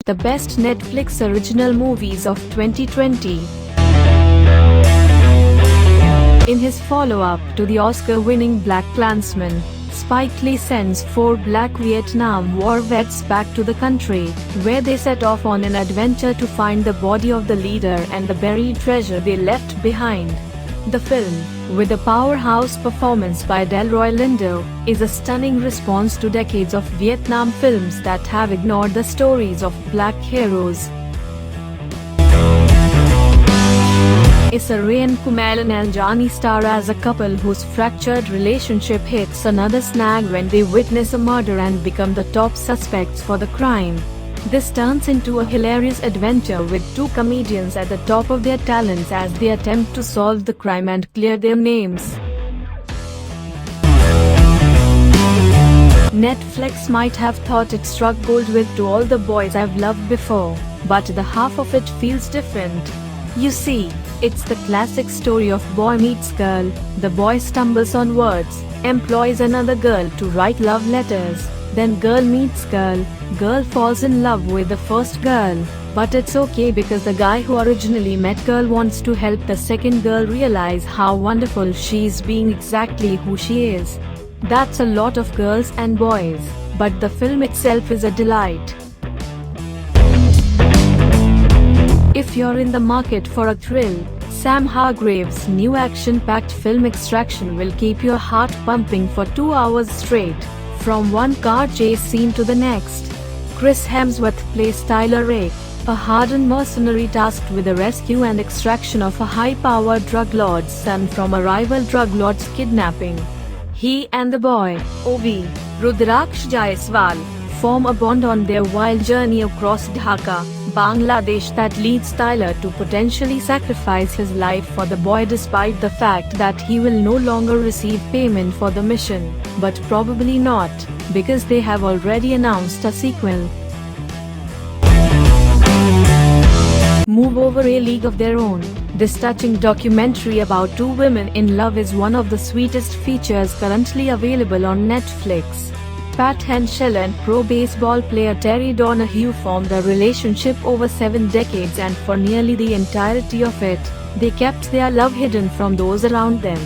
the best Netflix original movies of 2020. In his follow-up to the Oscar-winning BlacKkKlansman, Spike Lee sends 4 black Vietnam War vets back to the country, where they set off on an adventure to find the body of the leader and the buried treasure they left behind. The film, with a powerhouse performance by Delroy Lindo, is a stunning response to decades of Vietnam films that have ignored the stories of black heroes. Issa Rae and Kumail Nanjiani star as a couple whose fractured relationship hits another snag when they witness a murder and become the top suspects for the crime. This turns into a hilarious adventure with 2 comedians at the top of their talents as they attempt to solve the crime and clear their names. Netflix might have thought it struck gold with To All the Boys I've Loved Before, but the half of it feels different. You see, it's the classic story of boy meets girl, the boy stumbles on words, employs another girl to write love letters, then girl meets girl falls in love with the first girl, but it's okay because the guy who originally met girl wants to help the second girl realize how wonderful she's being exactly who she is. That's a lot of girls and boys, but the film itself is a delight. If you're in the market for a thrill, Sam Hargrave's new action-packed film Extraction will keep your heart pumping for 2 hours straight, from one car chase scene to the next. Chris Hemsworth plays Tyler Rake, a hardened mercenary tasked with the rescue and extraction of a high-powered drug lord's son from a rival drug lord's kidnapping. He and the boy, Ovi, Rudraksh Jaiswal, form a bond on their wild journey across Dhaka, Bangladesh that leads Tyler to potentially sacrifice his life for the boy despite the fact that he will no longer receive payment for the mission, but probably not, because they have already announced a sequel. Move Over A League of Their Own. This touching documentary about 2 women in love is one of the sweetest features currently available on Netflix. Pat Henschel and pro baseball player Terry Donahue formed a relationship over 7 decades, and for nearly the entirety of it, they kept their love hidden from those around them.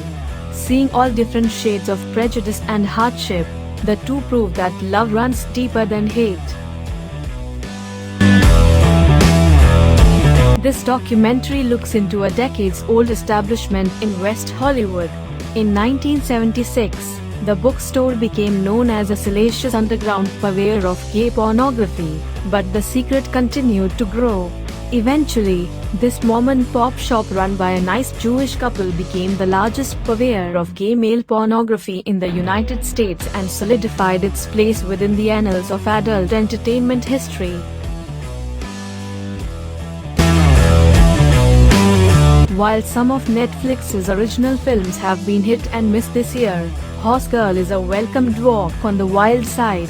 Seeing all different shades of prejudice and hardship, the 2 prove that love runs deeper than hate. This documentary looks into a decades-old establishment in West Hollywood. In 1976, the bookstore became known as a salacious underground purveyor of gay pornography, but the secret continued to grow. Eventually, this mom-and-pop shop run by a nice Jewish couple became the largest purveyor of gay male pornography in the United States and solidified its place within the annals of adult entertainment history. While some of Netflix's original films have been hit and miss this year, Horse Girl is a welcomed walk on the wild side.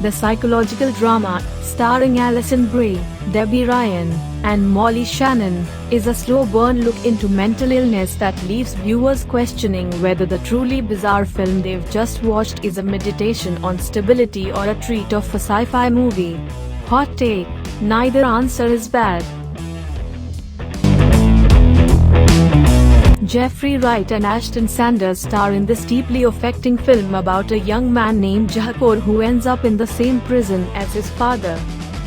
The psychological drama, starring Alison Brie, Debbie Ryan, and Molly Shannon, is a slow burn look into mental illness that leaves viewers questioning whether the truly bizarre film they've just watched is a meditation on stability or a treat of a sci-fi movie. Hot take: neither answer is bad. Jeffrey Wright and Ashton Sanders star in this deeply affecting film about a young man named Jahakor who ends up in the same prison as his father.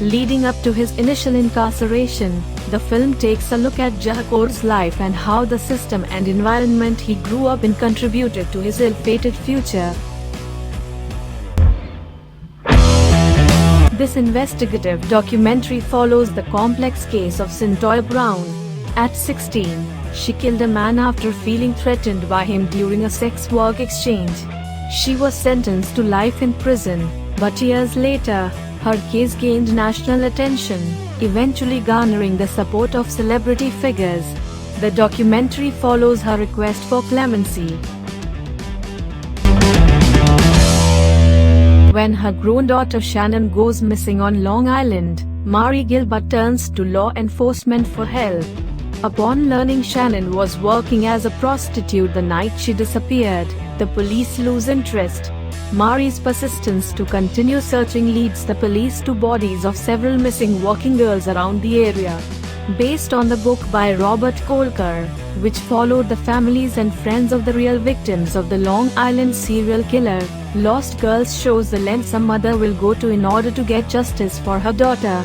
Leading up to his initial incarceration, the film takes a look at Jahakor's life and how the system and environment he grew up in contributed to his ill-fated future. This investigative documentary follows the complex case of Cyntoia Brown. At 16, she killed a man after feeling threatened by him during a sex work exchange. She was sentenced to life in prison, but years later, her case gained national attention, eventually garnering the support of celebrity figures. The documentary follows her request for clemency. When her grown daughter Shannon goes missing on Long Island, Mari Gilbert turns to law enforcement for help. Upon learning Shannon was working as a prostitute the night she disappeared, the police lose interest. Mari's persistence to continue searching leads the police to bodies of several missing working girls around the area. Based on the book by Robert Kolker, which followed the families and friends of the real victims of the Long Island serial killer, Lost Girls shows the lengths a mother will go to in order to get justice for her daughter.